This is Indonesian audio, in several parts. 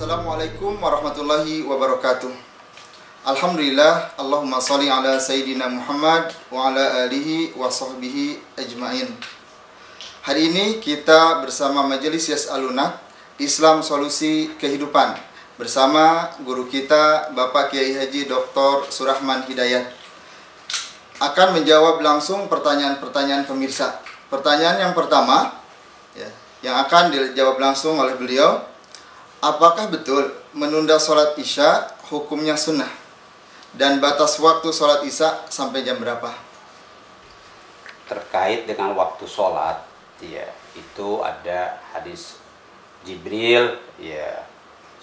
Assalamualaikum warahmatullahi wabarakatuh. Alhamdulillah, Allahumma sholli ala Sayyidina Muhammad wa ala alihi wa sahbihi ajma'in. Hari ini kita bersama Majelis Yas'aluna Islam Solusi Kehidupan bersama guru kita Bapak Kiai Haji Dr. Surahman Hidayat akan menjawab langsung pertanyaan-pertanyaan pemirsa. Pertanyaan yang pertama yang akan dijawab langsung oleh beliau, apakah betul menunda sholat isya hukumnya sunnah? Dan batas waktu sholat isya sampai jam berapa? Terkait dengan waktu sholat, ya, itu ada hadis Jibril, ya,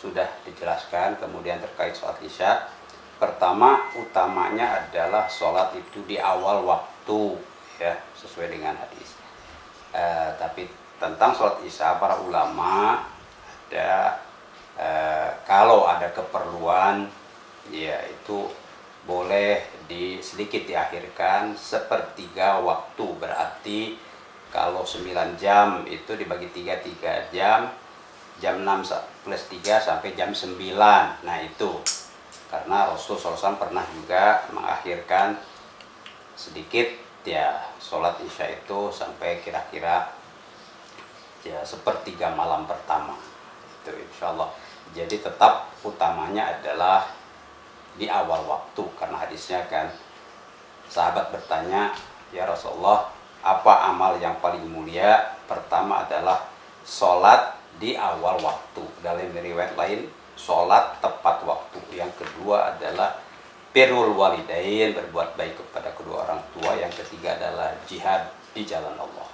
sudah dijelaskan. Kemudian terkait sholat isya, pertama utamanya adalah sholat itu di awal waktu, ya, sesuai dengan hadis. Tapi tentang sholat isya, para ulama ada kalau ada keperluan, ya itu boleh sedikit diakhirkan sepertiga waktu. Berarti kalau 9 jam itu dibagi 3 jam, jam 6 plus 3 sampai jam 9. Nah itu karena Rasulullah SAW pernah juga mengakhirkan sedikit, ya, sholat isya itu sampai kira-kira ya sepertiga malam pertama itu, insya Allah. Jadi tetap utamanya adalah di awal waktu, karena hadisnya kan sahabat bertanya, ya Rasulullah, apa amal yang paling mulia? Pertama adalah sholat di awal waktu. Dalam riwayat lain, sholat tepat waktu. Yang kedua adalah birrul walidain, berbuat baik kepada kedua orang tua. Yang ketiga adalah jihad di jalan Allah.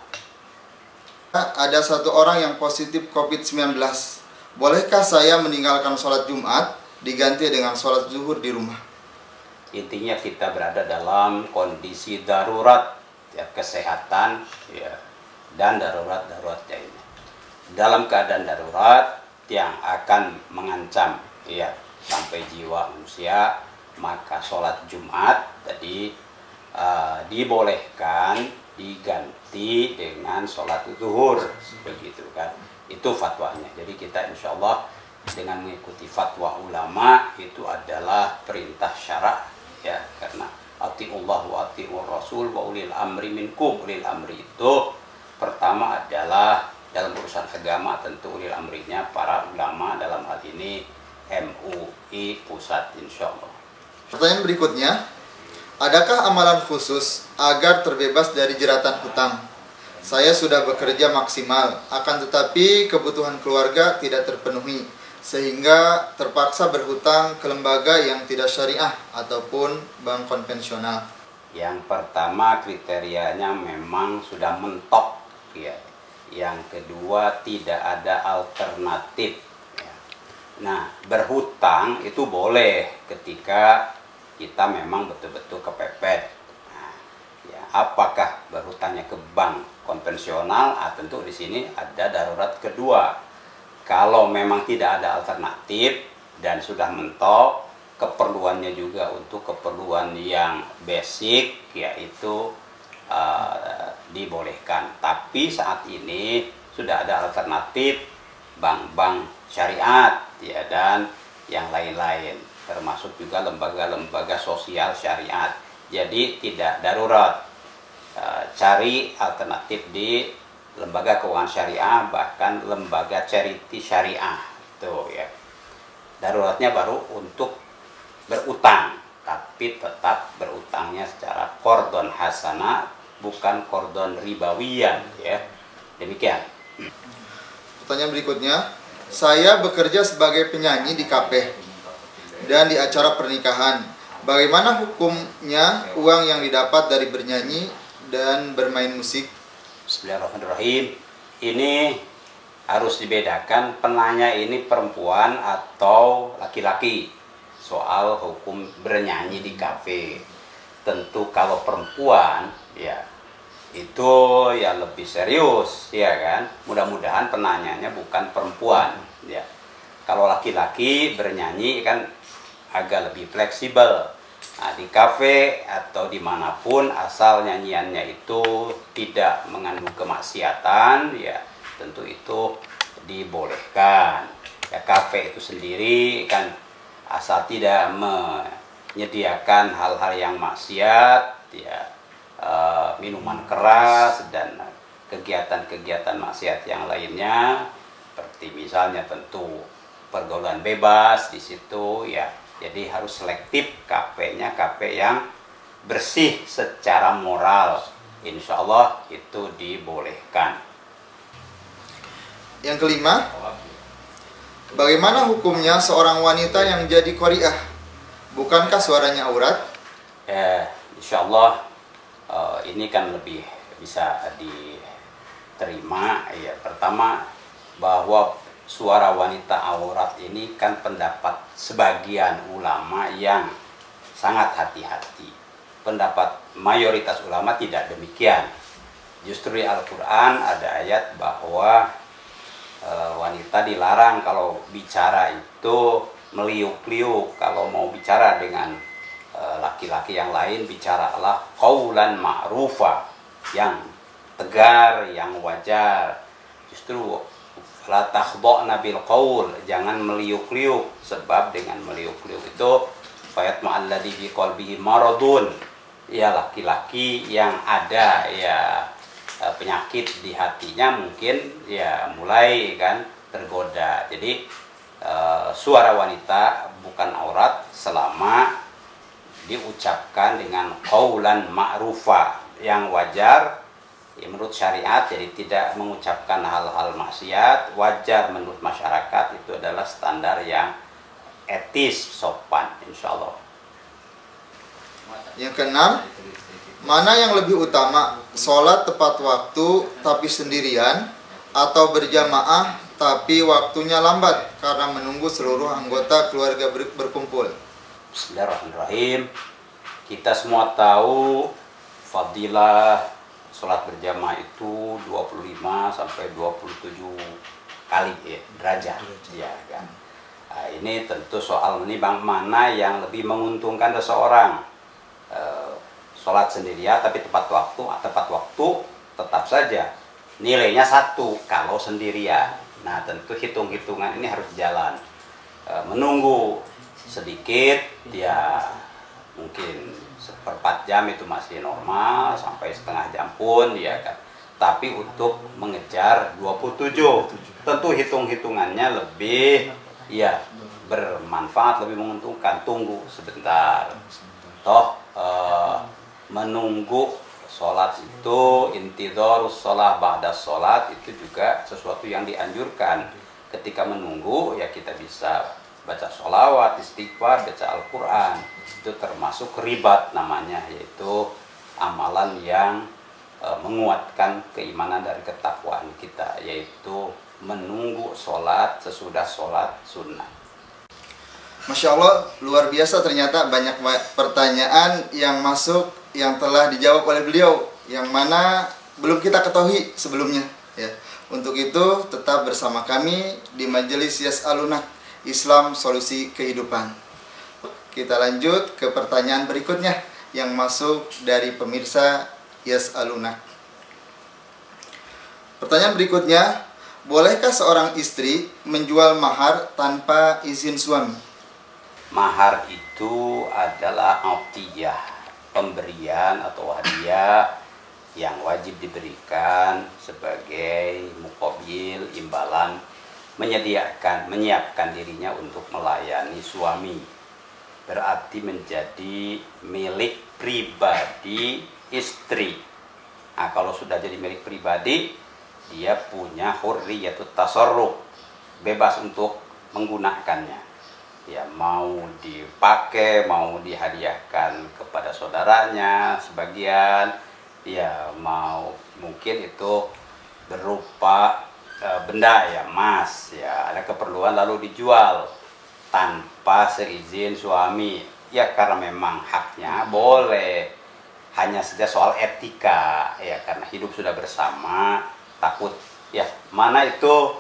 Ada satu orang yang positif COVID-19. Bolehkah saya meninggalkan sholat Jumat diganti dengan sholat zuhur di rumah? Intinya kita berada dalam kondisi darurat, ya, kesehatan, ya, dan darurat-daruratnya ini. Dalam keadaan darurat yang akan mengancam, ya, sampai jiwa manusia, maka sholat Jumat tadi dibolehkan diganti dengan sholat zuhur, begitu kan? Itu fatwanya. Jadi kita insya Allah dengan mengikuti fatwa ulama itu adalah perintah syara, ya, karena atiullah wa atiur rasul wa ulil amri minkum. Ulil amri itu pertama adalah dalam urusan agama tentu ulil amrinya para ulama, dalam hal ini MUI Pusat, insya Allah. Pertanyaan berikutnya, adakah amalan khusus agar terbebas dari jeratan hutang? Saya sudah bekerja maksimal, akan tetapi kebutuhan keluarga tidak terpenuhi, sehingga terpaksa berhutang ke lembaga yang tidak syariah ataupun bank konvensional. Yang pertama kriterianya memang sudah mentok, ya. Yang kedua tidak ada alternatif, ya. Nah, berhutang itu boleh ketika kita memang betul-betul kepepet. Nah, ya, apakah berhutangnya ke bank konvensional? Tentu di sini ada darurat kedua. Kalau memang tidak ada alternatif dan sudah mentok, keperluannya juga untuk keperluan yang basic, yaitu dibolehkan. Tapi saat ini sudah ada alternatif bank-bank syariat, ya, dan yang lain-lain, termasuk juga lembaga-lembaga sosial syariat. Jadi tidak darurat. Cari alternatif di lembaga keuangan syariah, bahkan lembaga charity syariah, tuh, ya. Daruratnya baru untuk berutang, tapi tetap berutangnya secara qardon hasanah, bukan qardon ribawiyan, ya. Demikian. Pertanyaan berikutnya, saya bekerja sebagai penyanyi di kafe dan di acara pernikahan. Bagaimana hukumnya uang yang didapat dari bernyanyi dan bermain musik? Bismillahirrahmanirrahim. Ini harus dibedakan, penanya ini perempuan atau laki-laki, soal hukum bernyanyi di kafe. Tentu kalau perempuan, ya, itu ya lebih serius, ya kan. Mudah-mudahan penanyanya bukan perempuan, ya. Kalau laki-laki bernyanyi kan agak lebih fleksibel. Nah, di kafe atau dimanapun asal nyanyiannya itu tidak mengandung kemaksiatan, ya tentu itu dibolehkan. Ya, kafe itu sendiri kan asal tidak menyediakan hal-hal yang maksiat, ya, minuman keras dan kegiatan-kegiatan maksiat yang lainnya, seperti misalnya tentu pergaulan bebas di situ, ya. Jadi harus selektif kafenya, kafe yang bersih secara moral. Insya Allah itu dibolehkan. Yang kelima, bagaimana hukumnya seorang wanita yang jadi qari'ah? Bukankah suaranya aurat? Insya Allah ini kan lebih bisa diterima. Ya, pertama bahwa suara wanita aurat ini kan pendapat sebagian ulama yang sangat hati-hati. Pendapat mayoritas ulama tidak demikian. Justru di Al-Quran ada ayat bahwa wanita dilarang kalau bicara itu meliuk-liuk. Kalau mau bicara dengan laki-laki yang lain, bicaralah qaulan ma'rufa, yang tegar, yang wajar. Justru la takhdha'na bil qaul, jangan meliuk-liuk, sebab dengan meliuk-liuk itu fayatma alladzi fi qalbihi maradun, ya laki-laki yang ada ya penyakit di hatinya mungkin ya mulai kan tergoda. Jadi suara wanita bukan aurat selama diucapkan dengan qaulan ma'rufa, yang wajar ya, menurut syariat. Jadi tidak mengucapkan hal-hal maksiat, wajar menurut masyarakat, itu adalah standar yang etis, sopan, insya Allah. Yang keenam, mana yang lebih utama, sholat tepat waktu tapi sendirian, atau berjamaah tapi waktunya lambat karena menunggu seluruh anggota keluarga berkumpul? Bismillahirrahmanirrahim. Kita semua tahu fadilah sholat berjamaah itu 25 sampai 27 kali ya, derajat ya kan. Nah, ini tentu soal menimbang mana yang lebih menguntungkan seseorang. Sholat sendirian tapi tepat waktu tetap saja nilainya 1 kalau sendirian. Nah, tentu hitung-hitungan ini harus jalan. Menunggu sedikit ya mungkin 1/4 jam itu masih normal, sampai setengah jam pun ya kan. Tapi untuk mengejar 27 tentu hitung-hitungannya lebih ya bermanfaat, lebih menguntungkan. Tunggu sebentar. Toh menunggu sholat itu, intidharus sholat ba'da sholat, itu juga sesuatu yang dianjurkan. Ketika menunggu ya kita bisa baca sholawat, istighfar, baca Al-Quran. Itu termasuk ribat namanya, yaitu amalan yang menguatkan keimanan dari ketakwaan kita, yaitu menunggu sholat sesudah sholat sunnah. Masya Allah, luar biasa, ternyata banyak pertanyaan yang masuk yang telah dijawab oleh beliau, yang mana belum kita ketahui sebelumnya ya. Untuk itu tetap bersama kami di Majelis Yas'aluna, Islam Solusi Kehidupan. Kita lanjut ke pertanyaan berikutnya yang masuk dari pemirsa Yas'aluna. Pertanyaan berikutnya, bolehkah seorang istri menjual mahar tanpa izin suami? Mahar itu adalah atiyah, pemberian atau hadiah yang wajib diberikan sebagai muqabil, imbalan, menyiapkan dirinya untuk melayani suami. Berarti menjadi milik pribadi istri. Nah, kalau sudah jadi milik pribadi, dia punya hurriyatut tasarruf, bebas untuk menggunakannya. Ya, mau dipakai, mau dihadiahkan kepada saudaranya sebagian, ya mau mungkin itu berupa benda ya, emas ya, ada keperluan lalu dijual tanpa seizin suami. Ya karena memang haknya boleh, hanya saja soal etika ya, karena hidup sudah bersama, takut ya mana itu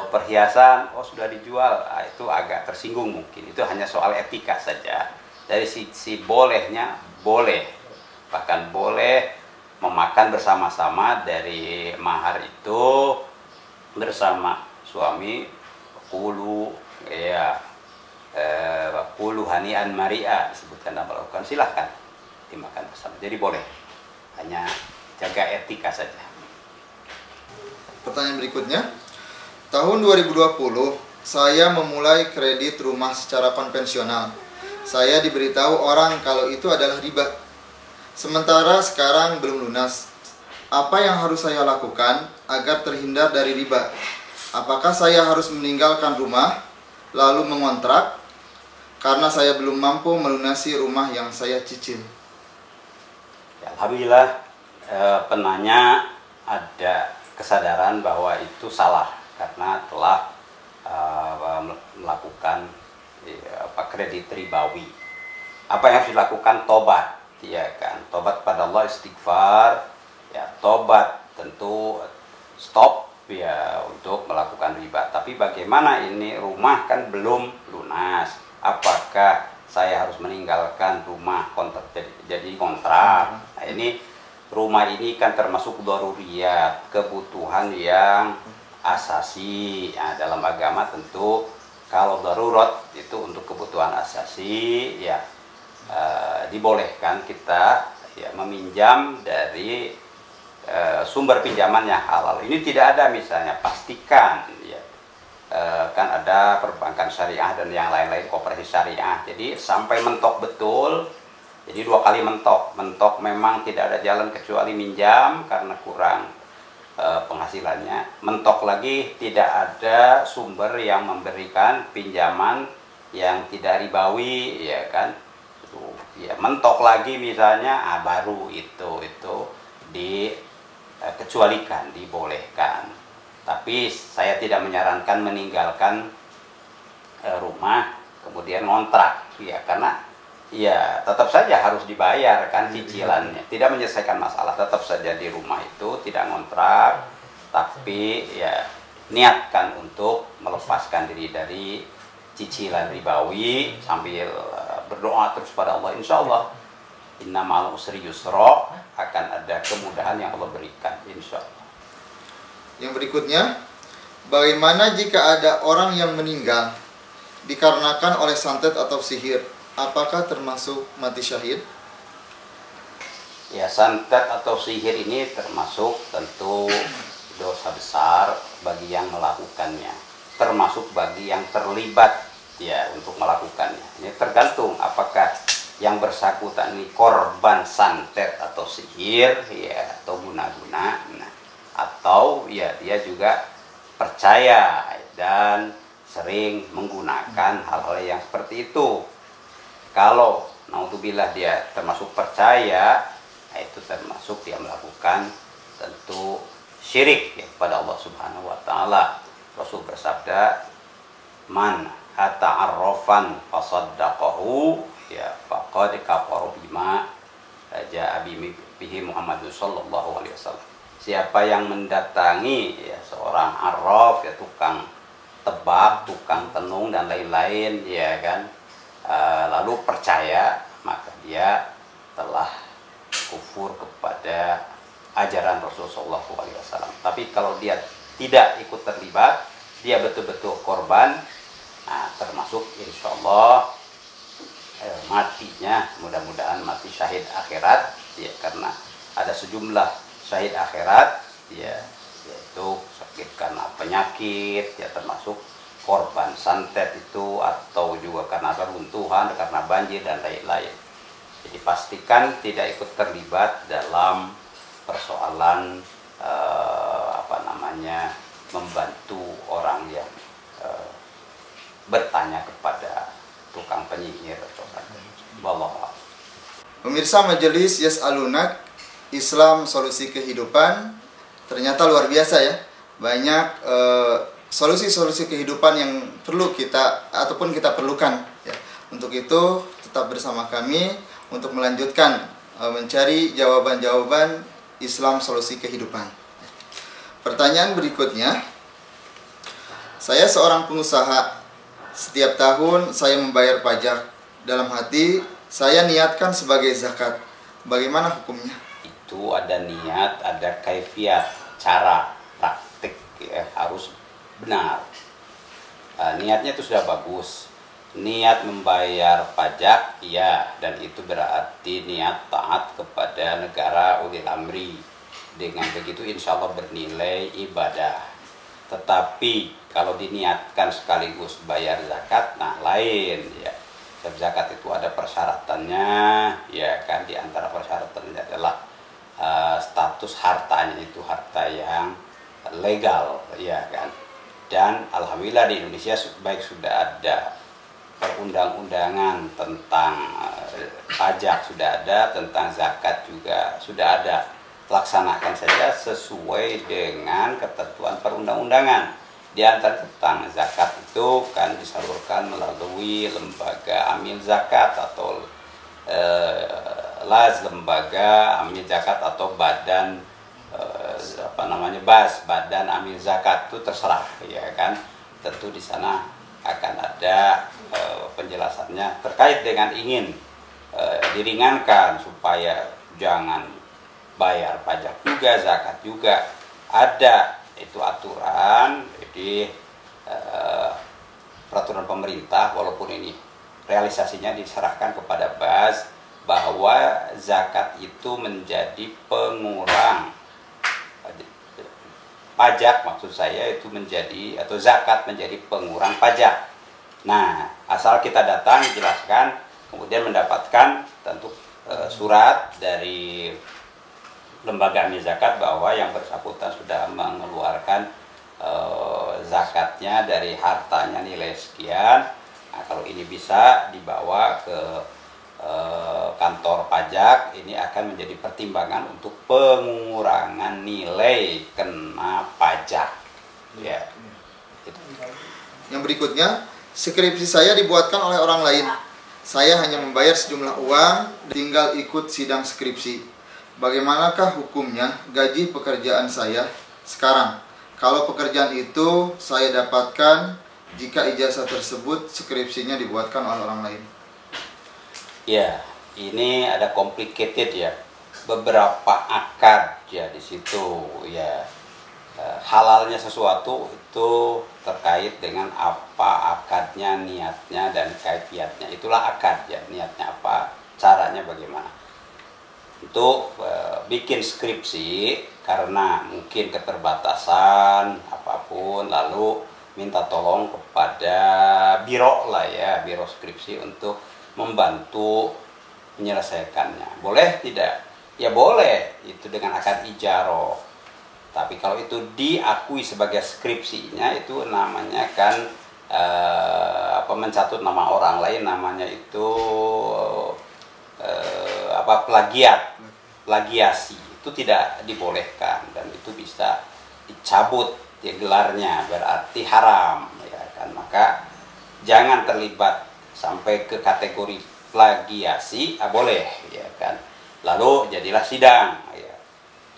perhiasan sudah dijual, itu agak tersinggung mungkin. Itu hanya soal etika saja. Dari sisi bolehnya boleh, bahkan boleh memakan bersama-sama dari mahar itu bersama suami, kulu ya kulu hanian maria disebutkan dalam Al-Quran, silahkan dimakan bersama. Jadi boleh, hanya jaga etika saja. Pertanyaan berikutnya, tahun 2020 saya memulai kredit rumah secara konvensional. Saya diberitahu orang kalau itu adalah riba. Sementara sekarang belum lunas. Apa yang harus saya lakukan agar terhindar dari riba? Apakah saya harus meninggalkan rumah lalu mengontrak karena saya belum mampu melunasi rumah yang saya cicil? Ya, alhamdulillah penanya ada kesadaran bahwa itu salah karena telah melakukan kredit ribawi. Apa yang harus dilakukan? Tobat, ya kan? Tobat pada Allah, istighfar, ya tobat tentu stop ya untuk melakukan riba. Tapi bagaimana ini rumah kan belum lunas? Apakah saya harus meninggalkan rumah kontrak jadi kontrak? Nah, ini rumah ini kan termasuk daruriyat, kebutuhan yang asasi. Ya, dalam agama tentu kalau darurat itu untuk kebutuhan asasi, ya dibolehkan kita ya meminjam dari sumber pinjaman yang halal. Ini tidak ada misalnya, pastikan ya kan ada perbankan syariah dan yang lain-lain, koperasi syariah. Jadi sampai mentok betul. Jadi 2 kali mentok memang tidak ada jalan kecuali minjam karena kurang penghasilannya. Mentok lagi tidak ada sumber yang memberikan pinjaman yang tidak ribawi, ya kan? Ya mentok lagi misalnya, baru itu dikecualikan, dibolehkan. Tapi saya tidak menyarankan meninggalkan rumah kemudian ngontrak, ya karena ya tetap saja harus dibayar kan cicilannya, tidak menyelesaikan masalah. Tetap saja di rumah itu tidak ngontrak, tapi ya niatkan untuk melepaskan diri dari cicilan ribawi sambil berdoa terus pada Allah. Insya Allah inna ma'al usri yusra, akan ada kemudahan yang Allah berikan, insya Allah. Yang berikutnya, bagaimana jika ada orang yang meninggal dikarenakan oleh santet atau sihir? Apakah termasuk mati syahid? Ya, santet atau sihir ini termasuk tentu dosa besar bagi yang melakukannya, termasuk bagi yang terlibat ya untuk melakukannya. Ini tergantung apakah yang bersangkutan ini korban santet atau sihir ya atau guna-guna, atau ya dia juga percaya dan sering menggunakan hal-hal yang seperti itu. Kalau naudzubillah dia termasuk percaya, itu termasuk dia melakukan tentu syirik ya, kepada Allah Subhanahu wa taala. Rasul bersabda, "Man ata'arrafan fasaddaqahu ya faqad kafara bima ja'a bihi Muhammad sallallahu alaihi wasallam." Siapa yang mendatangi ya seorang arraf, ya tukang tebak, tukang tenung dan lain-lain, ya kan, lalu percaya, maka dia telah kufur kepada ajaran Rasulullah SAW. Tapi kalau dia tidak ikut terlibat, dia betul-betul korban, termasuk insya Allah matinya, mudah-mudahan mati syahid akhirat, ya, karena ada sejumlah syahid akhirat, ya, yaitu sakit karena penyakit, ya termasuk korban santet itu, atau juga karena reruntuhan, karena banjir dan lain-lain. Jadi pastikan tidak ikut terlibat dalam persoalan membantu orang yang bertanya kepada tukang penyihir atau santet. Wallahu a'lam. Pemirsa majelis Yas'alunak, Islam Solusi Kehidupan, ternyata luar biasa ya. Banyak solusi-solusi kehidupan yang perlu kita ataupun kita perlukan ya. Untuk itu tetap bersama kami untuk melanjutkan mencari jawaban-jawaban Islam Solusi Kehidupan. Pertanyaan berikutnya, saya seorang pengusaha. Setiap tahun saya membayar pajak. Dalam hati saya niatkan sebagai zakat. Bagaimana hukumnya? Itu ada niat, ada kaifiat, cara praktik ya, harus benar. niatnya itu sudah bagus, niat membayar pajak ya, dan itu berarti niat taat kepada negara ulil amri. Dengan begitu insya Allah bernilai ibadah. Tetapi kalau diniatkan sekaligus bayar zakat, nah lain ya. Zakat itu ada persyaratannya, ya kan. Di antara persyaratannya adalah status hartanya itu harta yang legal, ya kan. Dan alhamdulillah di Indonesia baik sudah ada perundang-undangan tentang pajak sudah ada, tentang zakat juga sudah ada. Laksanakan saja sesuai dengan ketentuan perundang-undangan. Di antara tentang zakat itu kan disalurkan melalui lembaga amil zakat atau lembaga amil zakat atau badan badan amil zakat itu terserah, ya kan. Tentu di sana akan ada penjelasannya terkait dengan ingin diringankan supaya jangan bayar pajak juga, zakat juga. Ada itu aturan di peraturan pemerintah, walaupun ini realisasinya diserahkan kepada BAS, bahwa zakat itu menjadi pengurang pajak, maksud saya itu menjadi, atau zakat menjadi pengurang pajak. Nah, asal kita datang dijelaskan, kemudian mendapatkan tentu surat dari lembaga amil zakat bahwa yang bersangkutan sudah mengeluarkan zakatnya dari hartanya nilai sekian. Nah, kalau ini bisa dibawa ke kantor pajak, ini akan menjadi pertimbangan untuk pengurangan nilai kena pajak. Ya. Yang berikutnya, skripsi saya dibuatkan oleh orang lain. Saya hanya membayar sejumlah uang, tinggal ikut sidang skripsi. Bagaimanakah hukumnya gaji pekerjaan saya sekarang? Kalau pekerjaan itu saya dapatkan jika ijazah tersebut skripsinya dibuatkan oleh orang lain. Ya, ini ada complicated ya. Beberapa akad ya di situ ya. Halalnya sesuatu itu terkait dengan apa akadnya, niatnya, dan kaifiatnya. Itulah akad ya, niatnya apa, caranya bagaimana. Untuk bikin skripsi karena mungkin keterbatasan apapun, lalu minta tolong kepada biro lah ya, biro skripsi untuk membantu menyelesaikannya. Boleh tidak? Ya boleh, itu dengan akad ijaroh. Tapi kalau itu diakui sebagai skripsinya, itu namanya kan mencatut nama orang lain, namanya itu plagiasi. Itu tidak dibolehkan dan itu bisa dicabut ya gelarnya, berarti haram ya kan. Maka jangan terlibat sampai ke kategori plagiasi, boleh ya kan. Lalu jadilah sidang ya.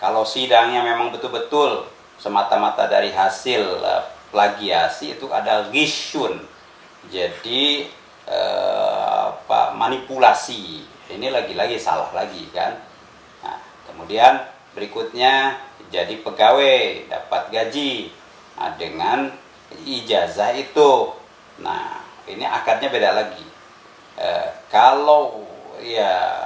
Kalau sidangnya memang betul-betul semata-mata dari hasil plagiasi, itu ada ghisyun, jadi manipulasi. Ini lagi-lagi salah lagi kan. Nah, kemudian berikutnya jadi pegawai, dapat gaji dengan ijazah itu. Nah, ini akadnya beda lagi. Kalau ya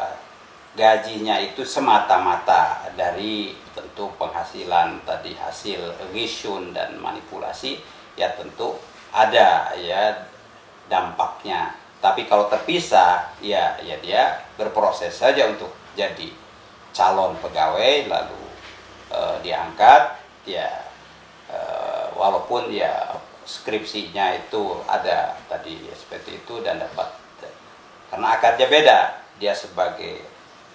gajinya itu semata-mata dari tentu penghasilan tadi, hasil ghisyun dan manipulasi, ya tentu ada ya dampaknya. Tapi kalau terpisah, ya dia berproses saja untuk jadi calon pegawai, lalu diangkat ya, walaupun ya skripsinya itu ada tadi seperti itu dan dapat, karena akadnya beda. Dia sebagai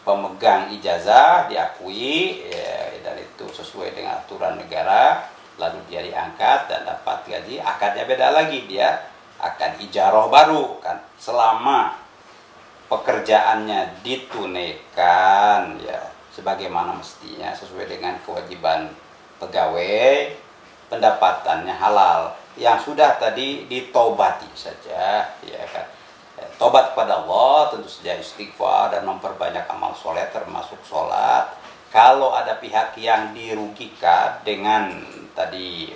pemegang ijazah diakui ya, dan itu sesuai dengan aturan negara, lalu dia diangkat dan dapat gaji, akadnya beda lagi. Dia akan ijaroh baru kan, selama pekerjaannya ditunaikan ya sebagaimana mestinya sesuai dengan kewajiban pegawai, pendapatannya halal. Yang sudah tadi ditobati saja ya kan. Tobat kepada Allah, tentu saja istighfar dan memperbanyak amal soleh termasuk sholat. Kalau ada pihak yang dirugikan dengan tadi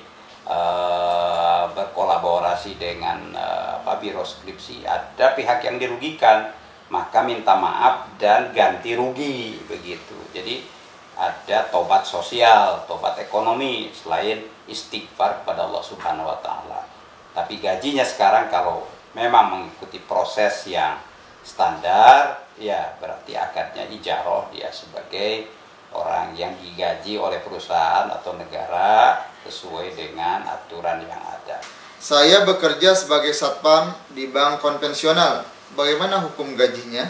berkolaborasi dengan biro skripsi, ada pihak yang dirugikan, maka minta maaf dan ganti rugi begitu. Jadi ada tobat sosial, tobat ekonomi selain istighfar kepada Allah Subhanahu wa taala. Tapi gajinya sekarang kalau memang mengikuti proses yang standar, ya berarti akadnya ijarah, dia sebagai orang yang digaji oleh perusahaan atau negara sesuai dengan aturan yang ada. Saya bekerja sebagai satpam di bank konvensional. Bagaimana hukum gajinya?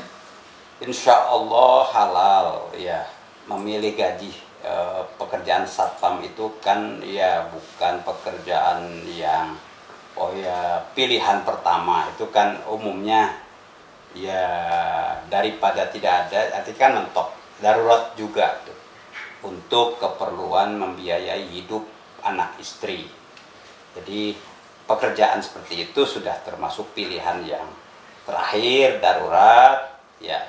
Insya Allah halal ya. Memilih gaji pekerjaan satpam itu kan ya bukan pekerjaan yang pilihan pertama. Itu kan umumnya ya daripada tidak ada, artinya kan mentok, darurat juga tuh, untuk keperluan membiayai hidup anak istri. Jadi pekerjaan seperti itu sudah termasuk pilihan yang terakhir, darurat, ya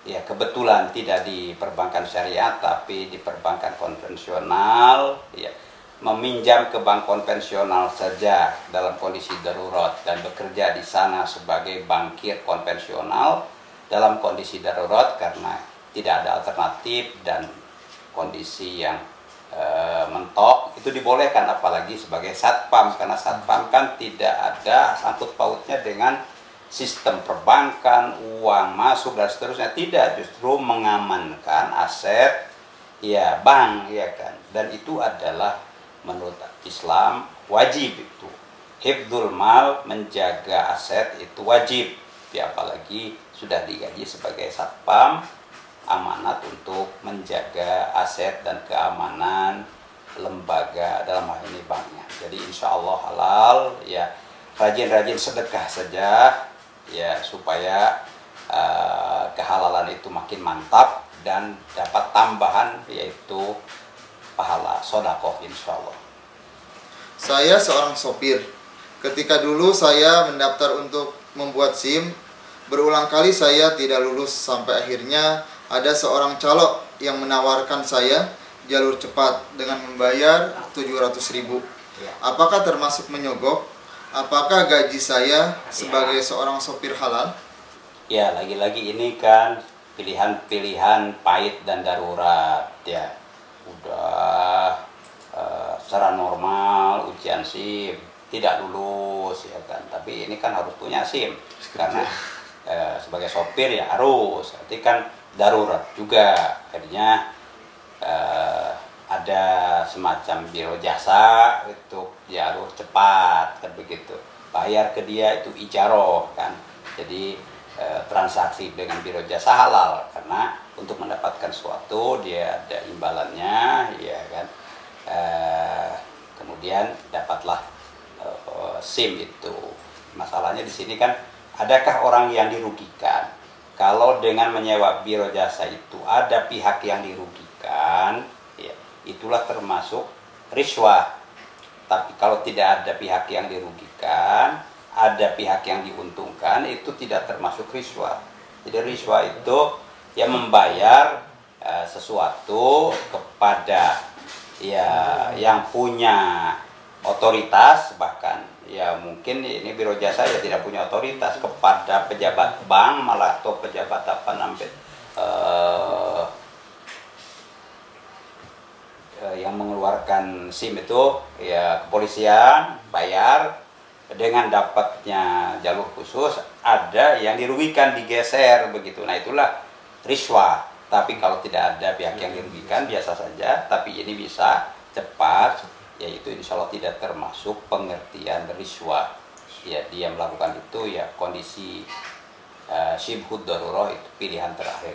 kebetulan tidak di perbankan syariah tapi di perbankan konvensional, ya meminjam ke bank konvensional saja dalam kondisi darurat dan bekerja di sana sebagai bankir konvensional dalam kondisi darurat karena tidak ada alternatif dan kondisi yang mentok, itu dibolehkan, apalagi sebagai satpam, karena satpam kan tidak ada sangkut pautnya dengan sistem perbankan, uang masuk dan seterusnya, tidak, justru mengamankan aset ya bank, ya kan, dan itu adalah menurut Islam wajib. Itu hifdzul mal, menjaga aset itu wajib, ya apalagi sudah digaji sebagai satpam, amanat untuk menjaga aset dan keamanan lembaga, dalam hal ini banknya. Jadi insya Allah halal, ya rajin-rajin sedekah saja ya supaya kehalalan itu makin mantap dan dapat tambahan yaitu pahala sedekah insya Allah. Saya seorang sopir. Ketika dulu saya mendaftar untuk membuat SIM, berulang kali saya tidak lulus sampai akhirnya ada seorang calo yang menawarkan saya jalur cepat dengan membayar 700.000. Apakah termasuk menyogok? Apakah gaji saya sebagai seorang sopir halal? Ya, lagi-lagi ini kan pilihan-pilihan pahit dan darurat, ya. Udah secara normal ujian SIM tidak lulus, ya kan. Tapi ini kan harus punya SIM karena sebagai sopir ya harus. Nanti kan darurat juga, akhirnya ada semacam biro jasa itu jalur cepat kan begitu, bayar ke dia itu ijarah kan. Jadi transaksi dengan biro jasa halal karena untuk mendapatkan sesuatu dia ada imbalannya, ya kan. Kemudian dapatlah SIM itu. Masalahnya di sini kan, adakah orang yang dirugikan? Kalau dengan menyewa biro jasa itu ada pihak yang dirugikan, ya, itulah termasuk riswah. Tapi kalau tidak ada pihak yang dirugikan, ada pihak yang diuntungkan, itu tidak termasuk riswah. Jadi riswah itu ya membayar sesuatu kepada ya yang punya otoritas, bahkan ya mungkin ini biro jasa ya tidak punya otoritas, kepada pejabat bank malah, atau pejabat apa namanya yang mengeluarkan SIM itu ya kepolisian, bayar dengan dapatnya jalur khusus, ada yang dirugikan, digeser begitu. Nah itulah riswah. Tapi kalau tidak ada pihak yang dirugikan biasa saja, tapi ini bisa cepat, yaitu insya Allah tidak termasuk pengertian riswah. Ya dia melakukan itu ya kondisi syibhud darurah, itu pilihan terakhir.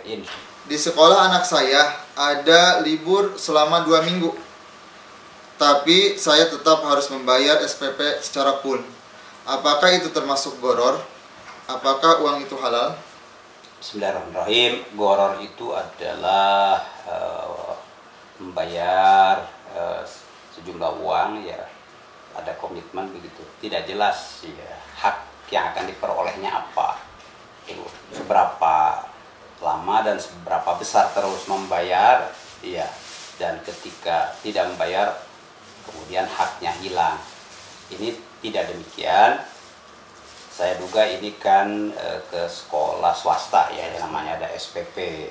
Di sekolah anak saya ada libur selama 2 minggu, tapi saya tetap harus membayar SPP secara full. Apakah itu termasuk goror? Apakah uang itu halal? Bismillahirrahmanirrahim. Goror itu adalah membayar sejumlah uang, ya ada komitmen begitu, tidak jelas ya hak yang akan diperolehnya apa, itu seberapa lama dan seberapa besar terus membayar, ya, dan ketika tidak membayar kemudian haknya hilang. Ini tidak demikian. Saya duga ini kan ke sekolah swasta ya, yang namanya ada SPP.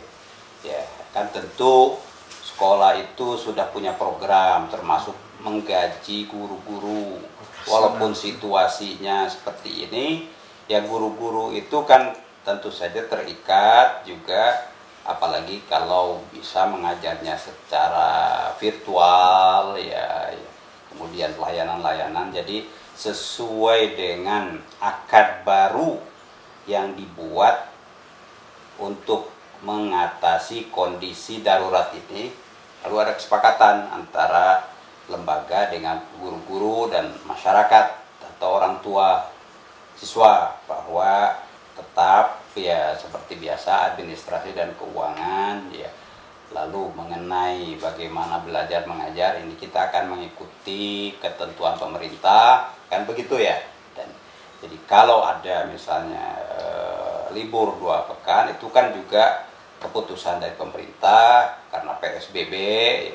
Ya, kan tentu sekolah itu sudah punya program termasuk menggaji guru-guru. Walaupun situasinya seperti ini, ya guru-guru itu kan tentu saja terikat juga, apalagi kalau bisa mengajarnya secara virtual ya, kemudian layanan-layanan. Jadi sesuai dengan akad baru yang dibuat untuk mengatasi kondisi darurat ini, lalu ada kesepakatan antara lembaga dengan guru-guru dan masyarakat atau orang tua siswa bahwa tetap ya seperti biasa administrasi dan keuangan ya. Lalu mengenai bagaimana belajar mengajar ini kita akan mengikuti ketentuan pemerintah, kan begitu ya. Dan jadi kalau ada misalnya libur 2 pekan itu kan juga keputusan dari pemerintah karena PSBB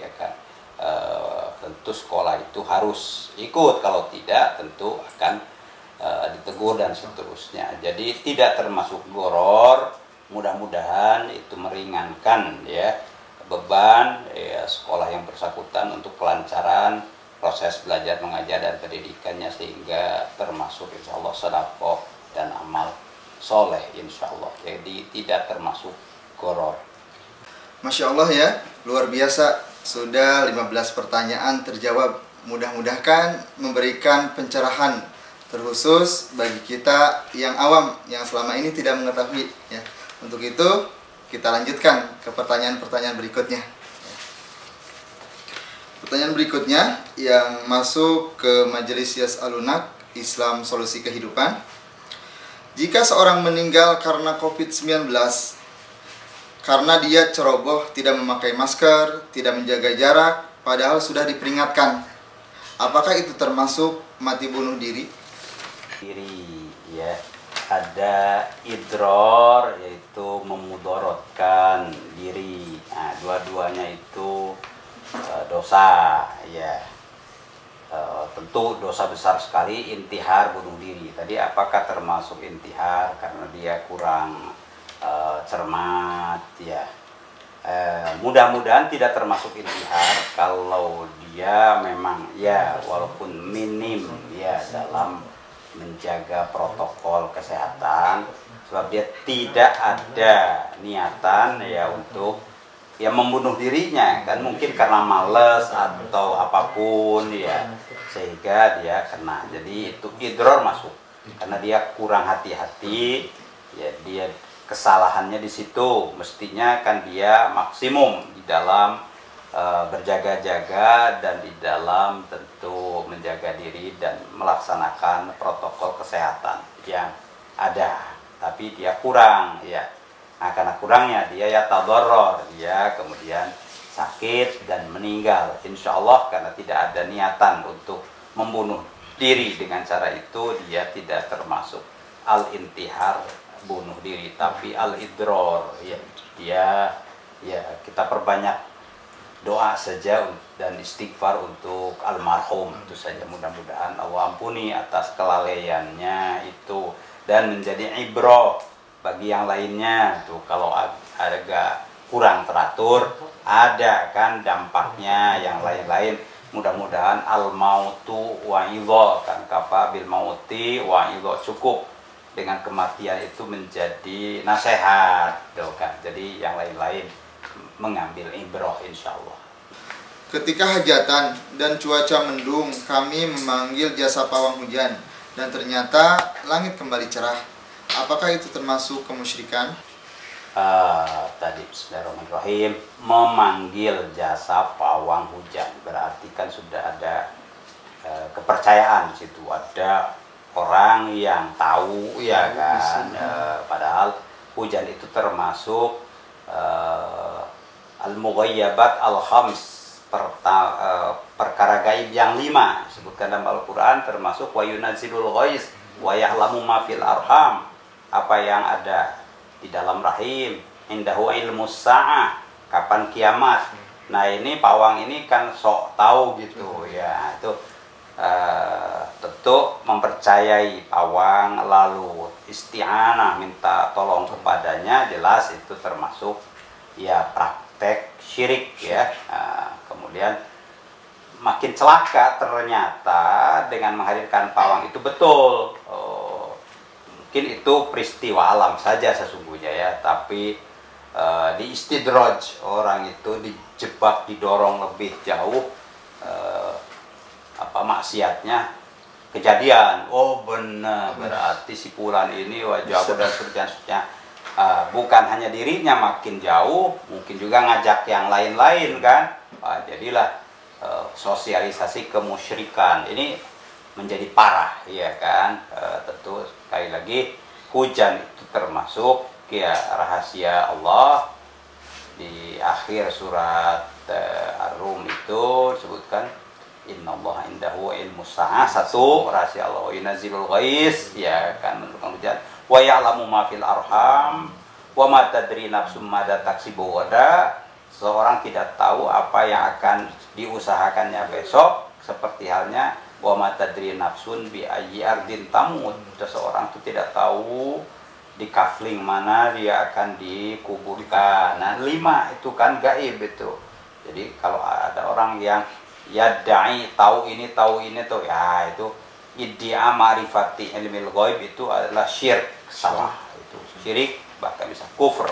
ya kan. Tentu sekolah itu harus ikut, kalau tidak tentu akan ditegur dan seterusnya. Jadi tidak termasuk goror. Mudah-mudahan itu meringankan ya beban ya sekolah yang bersangkutan untuk kelancaran proses belajar mengajar dan pendidikannya, sehingga termasuk insya Allah sedekah dan amal soleh insya Allah. Jadi tidak termasuk goror. Masya Allah ya, luar biasa. Sudah 15 pertanyaan terjawab. Mudah-mudahan memberikan pencerahan terkhusus bagi kita yang awam, yang selama ini tidak mengetahui ya. Untuk itu kita lanjutkan ke pertanyaan-pertanyaan berikutnya. Pertanyaan berikutnya yang masuk ke Majelis Yas'alunak Islam Solusi Kehidupan. Jika seorang meninggal karena COVID-19 karena dia ceroboh, tidak memakai masker, tidak menjaga jarak, padahal sudah diperingatkan, apakah itu termasuk mati bunuh diri? Diri ya. Ada idror, yaitu memudorotkan diri. Nah, dua-duanya itu dosa ya. Tentu dosa besar sekali intihar, bunuh diri. Tadi apakah termasuk intihar karena dia kurang cermat ya. Mudah-mudahan tidak termasuk intihar kalau dia memang ya walaupun minim ya dalam menjaga protokol kesehatan, sebab dia tidak ada niatan ya untuk ya membunuh dirinya, kan mungkin karena males atau apapun ya sehingga dia kena. Jadi itu idror masuk karena dia kurang hati-hati ya, dia kesalahannya di situ. Mestinya kan dia maksimum di dalam berjaga-jaga dan di dalam tentu menjaga diri dan melaksanakan protokol kesehatan yang ada, tapi dia kurang ya. Nah, karena kurangnya dia ya tadorror, dia kemudian sakit dan meninggal insya Allah karena tidak ada niatan untuk membunuh diri. Dengan cara itu dia tidak termasuk al-intihar, bunuh diri, tapi al-idror ya. Dia ya kita perbanyak doa saja dan istighfar untuk almarhum, itu saja. Mudah-mudahan Allah ampuni atas kelalaiannya itu dan menjadi ibrah bagi yang lainnya. Tuh kalau agak kurang teratur ada kan dampaknya yang lain-lain. Mudah-mudahan al mautu wa idza, kan kafa bil mauti wa idza, cukup dengan kematian itu menjadi nasihat tuh kan. Jadi yang lain-lain mengambil ibrah insya Allah. Ketika hajatan dan cuaca mendung, kami memanggil jasa pawang hujan dan ternyata langit kembali cerah. Apakah itu termasuk kemusyrikan? Tadi bismillahirrahmanirrahim, memanggil jasa pawang hujan berarti kan sudah ada kepercayaan di situ, ada orang yang tahu ya kan. Padahal hujan itu termasuk al-mughayyabat al-khams, perkara gaib yang 5 disebutkan dalam Al-Quran, termasuk wa yunazzilul ghais wa ya'lamu ma fil arham, apa yang ada di dalam rahim, indahu ilmus sa'ah, kapan kiamat. Nah ini pawang ini kan sok tahu gitu ya, itu tentu mempercayai pawang lalu isti'anah minta tolong kepadanya, jelas itu termasuk ya praktek syirik ya. Kemudian makin celaka ternyata dengan menghadirkan pawang itu betul. Mungkin itu peristiwa alam saja sesungguhnya ya, tapi di istidraj, orang itu dijebak, didorong lebih jauh maksiatnya kejadian. Oh benar, berarti si fulan ini wajah dan seterusnya. Bukan hanya dirinya makin jauh, mungkin juga ngajak yang lain-lain kan. Jadilah sosialisasi kemusyrikan ini menjadi parah ya kan. Tentu sekali lagi hujan itu termasuk ya rahasia Allah. Di akhir surat Ar-Rum itu disebutkan innallaha indahu ilmus sa'ah, satu rahasia Allah, yunazzilul ghais ya kan, menurunkan hujan, wa ya'lamu ma fil arham wa ma tadri nafsum madza taksibu ghadan. Seorang tidak tahu apa yang akan diusahakannya besok, seperti halnya wa ma tadri nafsun bi ayyi ardin tamut. Seseorang itu tidak tahu di kafling mana dia akan dikuburkan. Nah, 5 itu kan gaib itu. Jadi kalau ada orang yang yadda'i tahu ini tuh ya, itu iddia ma'rifati ilmil ghaib, itu adalah syirik, salah, itu syirik, bahkan bisa kufur.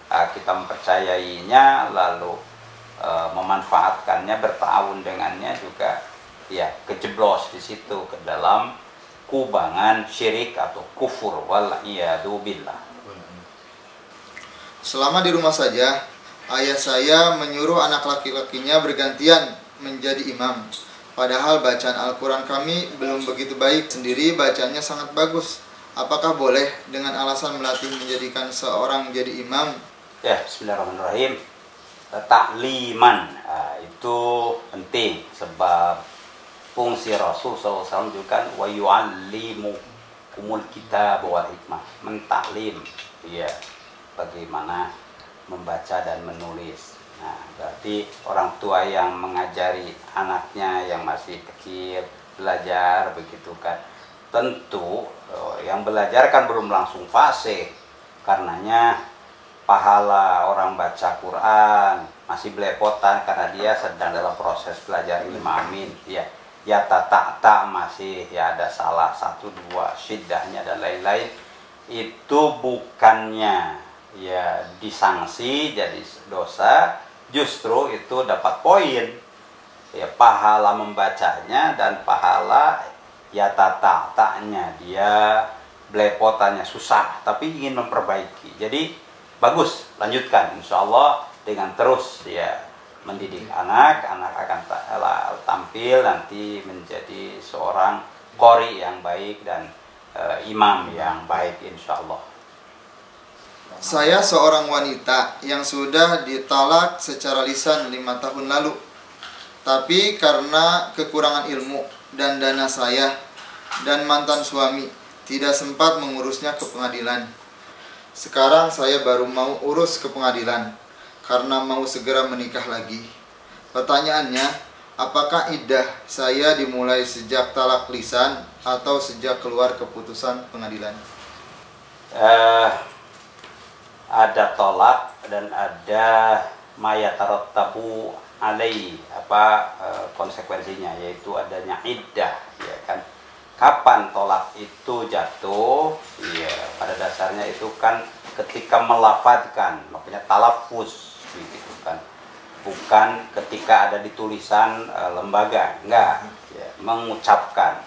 Kita mempercayainya lalu memanfaatkannya, bertawun dengannya juga ya kejeblos di situ ke dalam kubangan syirik atau kufur, wal iyadu billah. Selama di rumah saja, ayah saya menyuruh anak laki-lakinya bergantian menjadi imam. Padahal bacaan Al-Quran kami belum begitu baik, sendiri bacanya sangat bagus. Apakah boleh dengan alasan melatih menjadikan seorang jadi imam? Ya, bismillahirrahmanirrahim. Takliman itu penting, sebab fungsi Rasul SAW juga wa yu'allimukumul kitab wal hikmah, mentaklim ya bagaimana membaca dan menulis. Nah, berarti orang tua yang mengajari anaknya yang masih kecil belajar begitu kan. Tentu yang belajar kan belum langsung fasih, karenanya pahala orang baca Quran masih belepotan karena dia sedang dalam proses belajar imamin ya. Ya tak masih ya ada salah 1, 2 syiddahnya dan lain-lain, itu bukannya ya disanksi jadi dosa, justru itu dapat poin ya, pahala membacanya dan pahala ya taknya, dia belepotannya susah tapi ingin memperbaiki. Jadi bagus, lanjutkan insya Allah dengan terus ya mendidik anak akan tampil nanti menjadi seorang qori yang baik dan imam yang baik insya Allah. Saya seorang wanita yang sudah ditalak secara lisan 5 tahun lalu. Tapi karena kekurangan ilmu dan dana saya dan mantan suami tidak sempat mengurusnya ke pengadilan. Sekarang saya baru mau urus ke pengadilan karena mau segera menikah lagi. Pertanyaannya, apakah iddah saya dimulai sejak talak lisan atau sejak keluar keputusan pengadilan? Ada tolak dan ada mayatarattabu alai, konsekuensinya, yaitu adanya iddah ya kan. Kapan tolak itu jatuh? Ya, pada dasarnya itu kan ketika melafadzkan, makanya talafuz gitu kan. Bukan ketika ada di tulisan lembaga, enggak, ya, mengucapkan.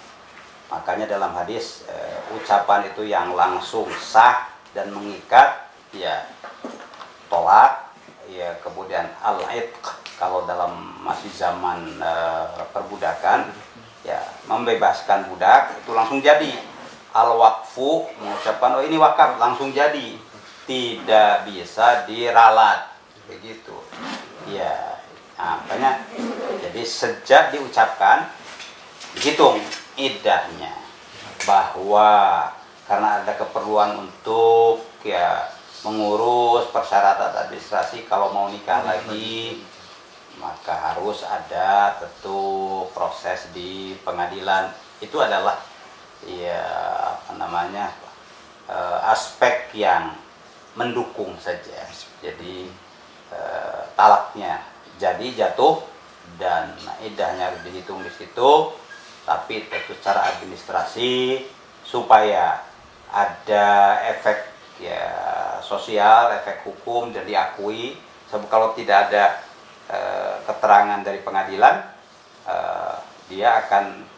Makanya dalam hadis ucapan itu yang langsung sah dan mengikat ya tolak ya, kemudian al-itq kalau dalam masih zaman perbudakan ya membebaskan budak itu langsung jadi. Al-waqfu mengucapkan oh ini wakaf langsung jadi, tidak bisa diralat begitu ya. Nah, makanya jadi sejak diucapkan dihitung iddahnya, bahwa karena ada keperluan untuk ya mengurus persyaratan administrasi kalau mau nikah lagi maka harus ada tentu proses di pengadilan. Itu adalah ya apa namanya aspek yang mendukung saja. Jadi talaknya jadi jatuh dan iddahnya harus dihitung di situ, tapi tentu secara administrasi supaya ada efek ya sosial, efek hukum dan diakui. Sebab kalau tidak ada keterangan dari pengadilan, dia akan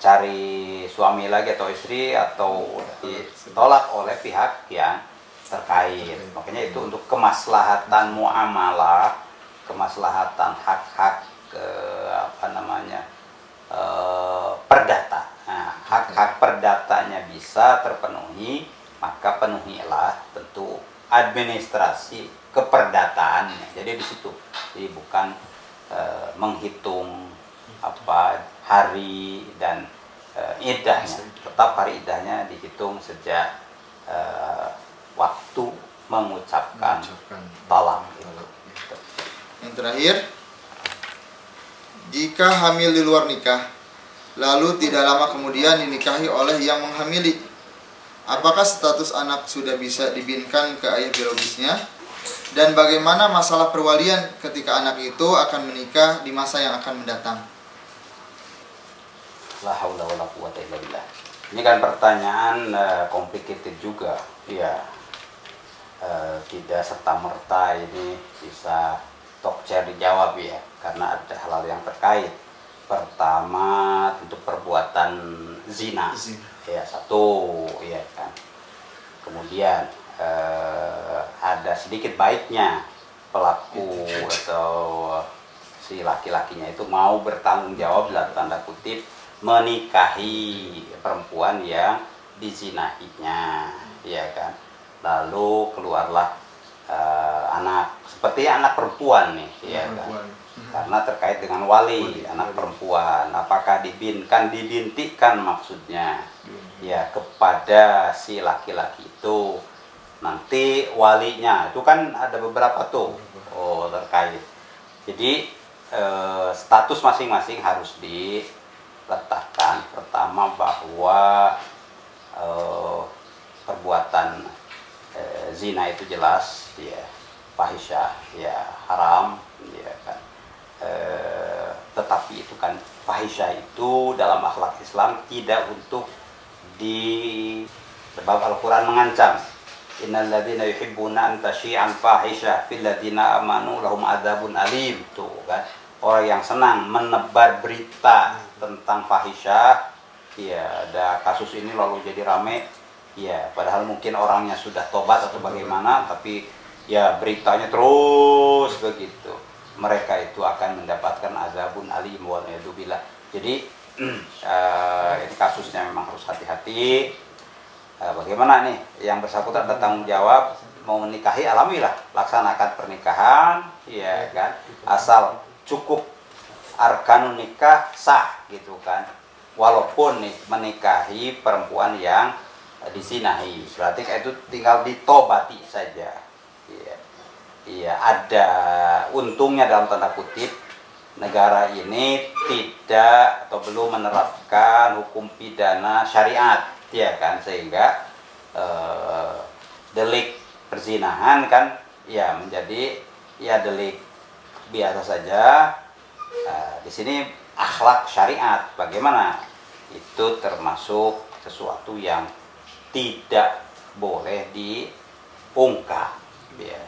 cari suami lagi atau istri atau ditolak oleh pihak yang terkait. Makanya itu untuk kemaslahatan muamalah, kemaslahatan hak-hak perdata. Nah, hak-hak perdatanya bisa terpenuhi, maka penuhilah tentu administrasi keperdataannya. Jadi di situ, jadi bukan menghitung hari dan iddahnya. Tetap hari iddahnya dihitung sejak waktu mengucapkan talak. Yang terakhir, jika hamil di luar nikah, lalu tidak lama kemudian dinikahi oleh yang menghamili, apakah status anak sudah bisa dibinkan ke ayah biologisnya? Dan bagaimana masalah perwalian ketika anak itu akan menikah di masa yang akan mendatang? La haula wala quwata illa billah. Ini kan pertanyaan complicated juga. Ya, tidak serta-merta ini bisa talk chair dijawab ya, karena ada hal-hal yang terkait. Pertama, untuk perbuatan zina. Ya, satu, ya kan. Kemudian ada sedikit baiknya pelaku atau si laki-lakinya itu mau bertanggung jawab dalam tanda kutip menikahi perempuan yang dizinahinya, ya kan. Lalu keluarlah anak, seperti anak perempuan nih, ya kan. Karena terkait dengan wali anak perempuan, apakah dibintikan maksudnya ya kepada si laki-laki itu. Nanti walinya itu kan ada beberapa tuh terkait. Jadi status masing-masing harus diletakkan. Pertama bahwa perbuatan zina itu jelas ya fahisyah, ya haram, ya kan. Tetapi itu kan fahisyah itu dalam akhlak Islam tidak untuk sebab Al-Quran mengancam, innal ladzina yuhibbuna an tashi'al fahisyah fil ladzina amanu lahum adzabun alim. Tuh kan, orang yang senang menebar berita tentang fahisyah, ya ada kasus ini lalu jadi rame, ya padahal mungkin orangnya sudah tobat atau bagaimana, tapi ya beritanya terus begitu. Mereka itu akan mendapatkan azabun alim wa na'udzubillah. Jadi ini kasusnya memang harus hati-hati. Bagaimana nih yang bersangkutan ada tanggung jawab mau menikahi, alhamdulillah laksanakan pernikahan, ya kan, asal cukup arkanun nikah sah gitu kan, walaupun nih menikahi perempuan yang disinahi, berarti itu tinggal ditobati saja. Iya, ada untungnya dalam tanda kutip negara ini tidak atau belum menerapkan hukum pidana syariat, ya kan, sehingga delik perzinahan kan ya menjadi ya delik biasa saja. Di sini akhlak syariat bagaimana, itu termasuk sesuatu yang tidak boleh diungkap, ya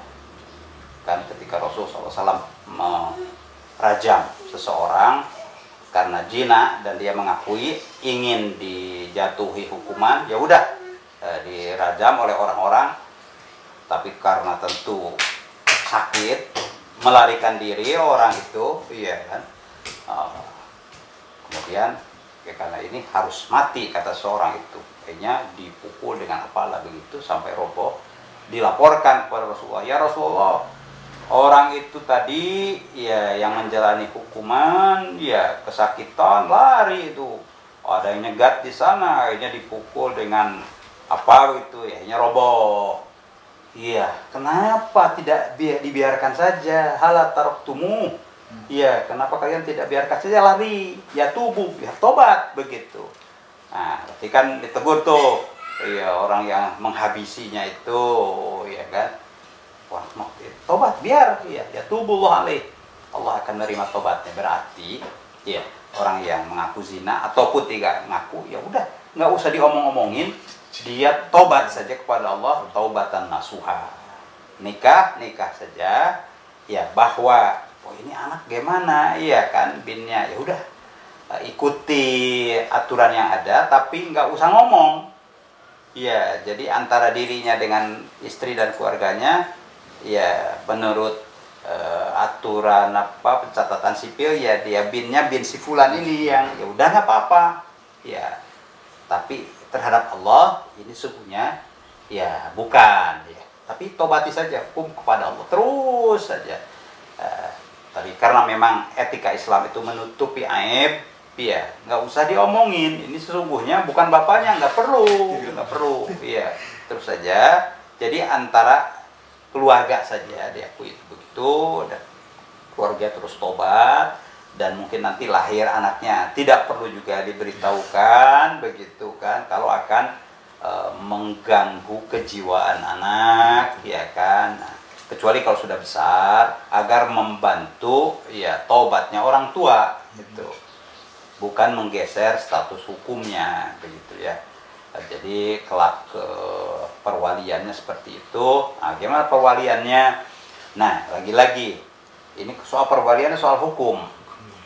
kan. Ketika Rasulullah SAW merajam seseorang karena zina dan dia mengakui ingin dijatuhi hukuman, ya udah dirajam oleh orang-orang. Tapi karena tentu sakit, melarikan diri orang itu, iya kan. Kemudian ya karena ini harus mati kata seorang itu, kayaknya dipukul dengan apalah begitu sampai roboh. Dilaporkan kepada Rasulullah, ya Rasulullah, orang itu tadi ya yang menjalani hukuman ya kesakitan lari itu, ada yang nyegat di sana, akhirnya dipukul dengan apa gitu, ya akhirnya roboh. Iya, kenapa tidak dibiarkan saja? Hala taraktumu, Iya, kenapa kalian tidak biarkan saja lari? Ya tubuh, biar tobat begitu. Nah, berarti kan ditegur tuh, iya orang yang menghabisinya itu, ya kan? Wah, mau tobat biar, ya tubuh alaih. Allah akan menerima tobatnya. Berarti, ya orang yang mengaku zina ataupun tidak mengaku, ya udah, nggak usah diomong-omongin, dia tobat saja kepada Allah, taubatan nasuha. Nikah saja, ya bahwa oh ini anak gimana, iya kan binnya, ya udah ikuti aturan yang ada, tapi nggak usah ngomong. Ya, jadi antara dirinya dengan istri dan keluarganya, ya menurut aturan pencatatan sipil, ya dia binnya bin si fulan ini yang ya udah nggak apa-apa. Ya, tapi terhadap Allah ini sesungguhnya ya bukan. Ya, tapi tobati saja, hukum kepada Allah terus saja. Tapi karena memang etika Islam itu menutupi aib, ya nggak usah diomongin. Ini sesungguhnya bukan bapaknya, nggak perlu. Iya, terus saja. Jadi antara keluarga saja diakui itu begitu, dan keluarga terus tobat, dan mungkin nanti lahir anaknya tidak perlu juga diberitahukan begitu kan, kalau akan mengganggu kejiwaan anak, ya kan. Nah, kecuali kalau sudah besar, agar membantu ya taubatnya orang tua gitu, bukan menggeser status hukumnya begitu ya. Jadi kelak ke perwaliannya seperti itu. Nah, gimana perwaliannya? Nah, lagi-lagi ini soal perwaliannya soal hukum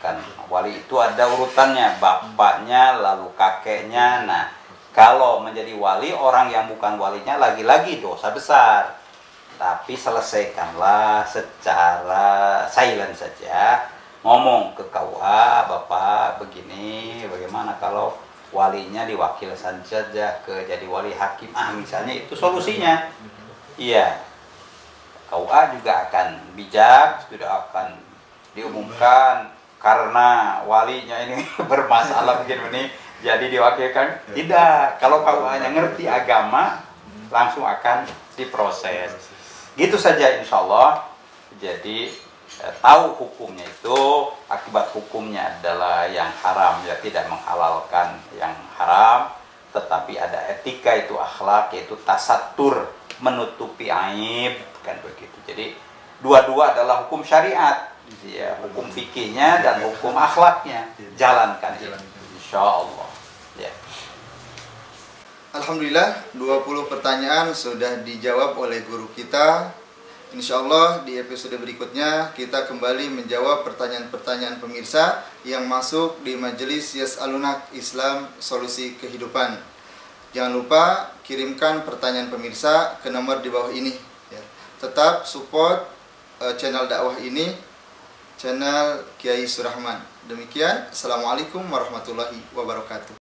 kan. Wali itu ada urutannya, bapaknya lalu kakeknya. Nah, kalau menjadi wali orang yang bukan walinya, lagi-lagi dosa besar. Tapi selesaikanlah secara silent saja. Ngomong ke KUA, Bapak begini, bagaimana kalau walinya diwakilkan saja ke jadi wali hakim. Misalnya itu solusinya. Iya. KUA juga akan bijak, sudah akan diumumkan karena walinya ini bermasalah begini, jadi diwakilkan. Tidak, kalau KUA-nya ngerti agama, langsung akan diproses. Gitu saja insya Allah. Jadi tahu hukumnya itu, akibat hukumnya adalah yang haram, ya tidak menghalalkan yang haram, tetapi ada etika itu akhlak, yaitu tasatur, menutupi aib, kan begitu. Jadi dua-dua adalah hukum syariat, ya, hukum fikihnya dan hukum akhlaknya, jalankan insya Allah. Ya. Alhamdulillah 20 pertanyaan sudah dijawab oleh guru kita. Insya Allah di episode berikutnya kita kembali menjawab pertanyaan-pertanyaan pemirsa yang masuk di majelis Yas'aluna Islam Solusi Kehidupan. Jangan lupa kirimkan pertanyaan pemirsa ke nomor di bawah ini ya. Tetap support channel dakwah ini, channel Kiai Surahman. Demikian, Assalamualaikum warahmatullahi wabarakatuh.